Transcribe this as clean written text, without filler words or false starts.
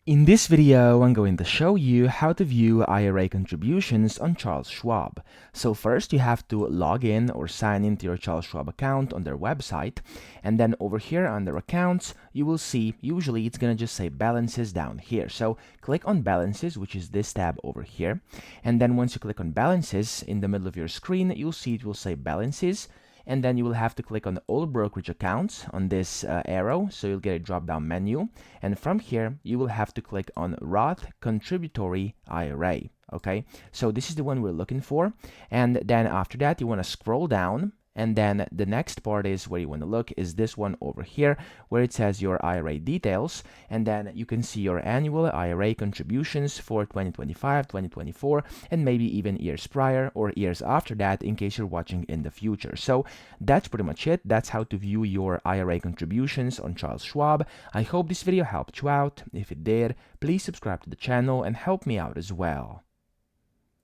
In this video, I'm going to show you how to view IRA contributions on Charles Schwab. So first, you have to log in or sign into your Charles Schwab account on their website. And then over here under accounts, you will see, usually it's going to just say balances down here. So click on balances, which is this tab over here. And then once you click on balances, in the middle of your screen, you'll see it will say balances. And then you will have to click on all brokerage accounts on this arrow, so you'll get a drop down menu, and from here you will have to click on Roth Contributory IRA. Okay, so this is the one we're looking for, and then after that you want to scroll down, and then the next part is where you want to look is this one over here where it says your IRA details, and then you can see your annual IRA contributions for 2025, 2024, and maybe even years prior or years after that in case you're watching in the future. So that's pretty much it. That's how to view your IRA contributions on Charles Schwab. I hope this video helped you out. If it did, please subscribe to the channel and help me out as well.